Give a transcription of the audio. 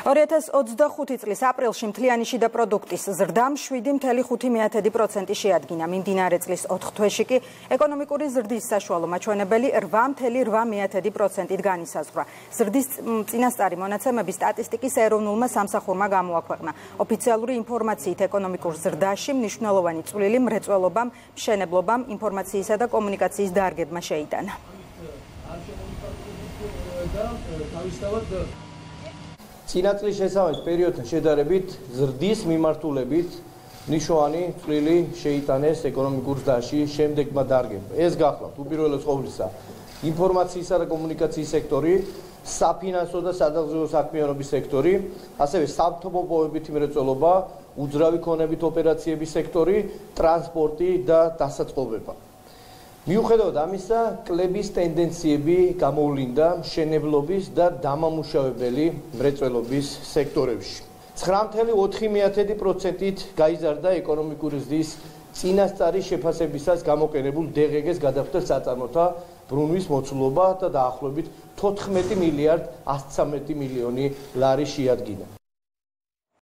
2025 წლის აპრილში მთლიანი შიდა პროდუქტის ზრდამ 7.5% შეადგინა. მიმდინარე წლის 4 თვეში კი ეკონომიკური ზრდის საშუალო მაჩვენებელი 8.8%-ით განისაზღვრა. ზრდის წინასწარი მონაცემები სტატისტიკის ეროვნულმა სამსახურმა გამოაქვეყნა. ოფიციალური ინფორმაციით ეკონომიკურ ზრდაში მნიშვნელოვანი წვლილი მრეწველობამ, მშენებლობამ, ინფორმაციისა და კომუნიკაციის დარგებმა შეიტანა. წინა წლის შესაბამის პერიოდთან შედარებით ზრდის მიმართულებით მნიშვნელოვანი წვლილი შეიტანეს ეკონომიკურ ზრდაში შემდეგმა დარგებმა. ეს გახლავთ უპირველეს ყოვლისა ინფორმაციისა და კომუნიკაციის სექტორი, საფინანსო და სადაზღვევო საქმიანობის სექტორი, ასევე საავტომობილობითი მრეწველობა, უძრავი ქონებით ოპერაციების სექტორი, ტრანსპორტი და დასაწყობება. მიუხედავად ამისა, კლების ტენდენციები გამოვლინდა მშენებლობის და დამამუშავებელი მრეწველობის სექტორებში. 9.4%-ით გაიზარდა ეკონომიკური ზრდის წინასწარი შეფასებისას გამოყენებულ DGG-ს გადახდელ საწარმოთა ბრუნვის მოცულობა და დაახლოებით 14 მილიარდ 113 მილიონი ლარი შეადგინა.